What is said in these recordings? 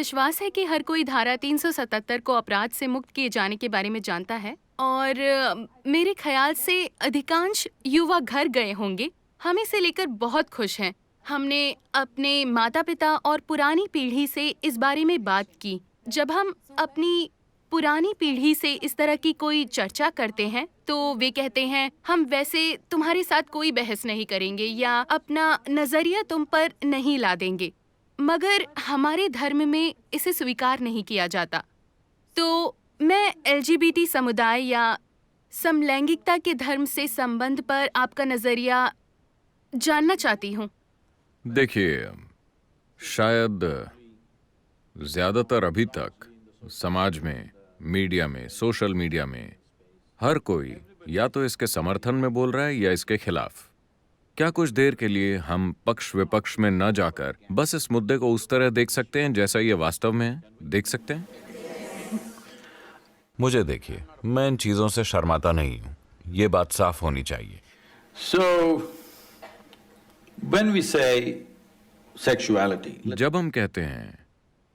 विश्वास है कि हर कोई धारा 377 को अपराध से मुक्त किए जाने के बारे में जानता है और मेरे ख्याल से अधिकांश युवा घर गए होंगे। हम इसे लेकर बहुत खुश हैं। हमने अपने माता-पिता और पुरानी पीढ़ी से इस बारे में बात की। जब हम अपनी पुरानी पीढ़ी से इस तरह की कोई चर्चा करते हैं तो वे कहते हैं, हम वैसे तुम्हारे साथ कोई बहस नहीं करेंगे या अपना नजरिया तुम पर नहीं ला देंगे, मगर हमारे धर्म में इसे स्वीकार नहीं किया जाता। तो मैं एलजीबीटी समुदाय या समलैंगिकता के धर्म से संबंध पर आपका नजरिया जानना चाहती हूँ। देखिए, शायद ज्यादातर अभी तक समाज में, मीडिया में, सोशल मीडिया में हर कोई या तो इसके समर्थन में बोल रहा है या इसके खिलाफ। क्या कुछ देर के लिए हम पक्ष विपक्ष में न जाकर बस इस मुद्दे को उस तरह देख सकते हैं जैसा ये वास्तव में है? देख सकते हैं? मुझे देखिए, मैं इन चीजों से शर्माता नहीं हूं। ये बात साफ होनी चाहिए। So, when we say sexuality, जब हम कहते हैं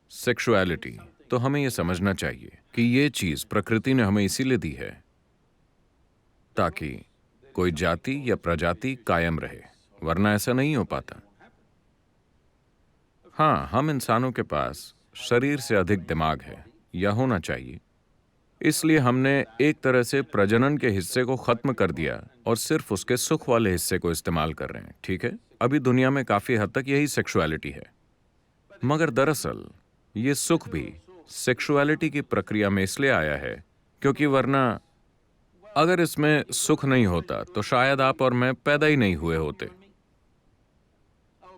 सेक्सुअलिटी, तो हमें यह समझना चाहिए कि ये चीज प्रकृति ने हमें इसीलिए दी है ताकि कोई जाति या प्रजाति कायम रहे, वरना ऐसा नहीं हो पाता। हाँ, हम इंसानों के पास शरीर से अधिक दिमाग है, या होना चाहिए। इसलिए हमने एक तरह से प्रजनन के हिस्से को खत्म कर दिया और सिर्फ उसके सुख वाले हिस्से को इस्तेमाल कर रहे हैं। ठीक है, अभी दुनिया में काफी हद तक यही सेक्सुअलिटी है, मगर दरअसल ये सुख भी सेक्सुअलिटी की प्रक्रिया में इसलिए आया है क्योंकि वरना अगर इसमें सुख नहीं होता तो शायद आप और मैं पैदा ही नहीं हुए होते।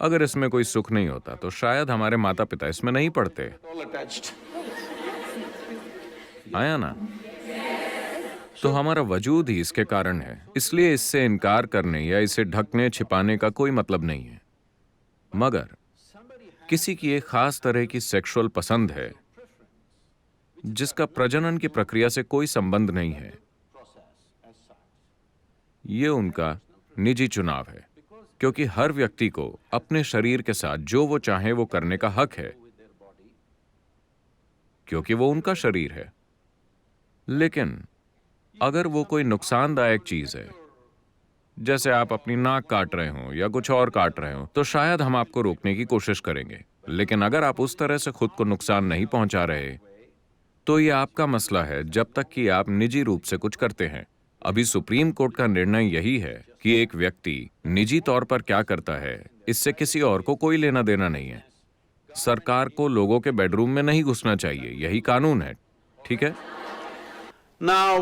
अगर इसमें कोई सुख नहीं होता तो शायद हमारे माता पिता इसमें नहीं पढ़ते। all attached. आया ना? तो हमारा वजूद ही इसके कारण है। इसलिए इससे इनकार करने या इसे ढकने छिपाने का कोई मतलब नहीं है। मगर किसी की एक खास तरह की सेक्सुअल पसंद है जिसका प्रजनन की प्रक्रिया से कोई संबंध नहीं है, ये उनका निजी चुनाव है, क्योंकि हर व्यक्ति को अपने शरीर के साथ जो वो चाहे वो करने का हक है, क्योंकि वो उनका शरीर है। लेकिन अगर वो कोई नुकसानदायक चीज है, जैसे आप अपनी नाक काट रहे हो या कुछ और काट रहे हो, तो शायद हम आपको रोकने की कोशिश करेंगे। लेकिन अगर आप उस तरह से खुद को नुकसान नहीं पहुंचा रहे, तो ये आपका मसला है, जब तक कि आप निजी रूप से कुछ करते हैं। अभी सुप्रीम कोर्ट का निर्णय यही है कि एक व्यक्ति निजी तौर पर क्या करता है, इससे किसी और को कोई लेना देना नहीं है। सरकार को लोगों के बेडरूम में नहीं घुसना चाहिए, यही कानून है। ठीक है? Now,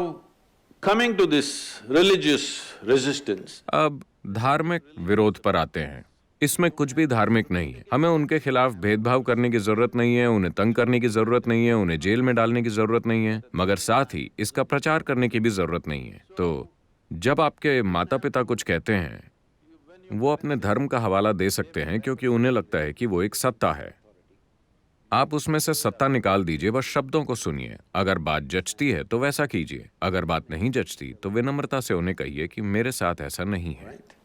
coming to this religious resistance, अब धार्मिक विरोध पर आते हैं। इसमें कुछ भी धार्मिक नहीं है। हमें उनके खिलाफ भेदभाव करने की जरूरत नहीं है, उन्हें तंग करने की जरूरत नहीं है, उन्हें जेल में डालने की जरूरत नहीं है, मगर साथ ही इसका प्रचार करने की भी जरूरत नहीं है। तो जब आपके माता पिता कुछ कहते हैं, वो अपने धर्म का हवाला दे सकते हैं क्योंकि उन्हें लगता है कि वो एक सत्ता है। आप उसमें से सत्ता निकाल दीजिए, बस शब्दों को सुनिए। अगर बात जचती है तो वैसा कीजिए, अगर बात नहीं जचती तो विनम्रता से उन्हें कहिए कि मेरे साथ ऐसा नहीं है।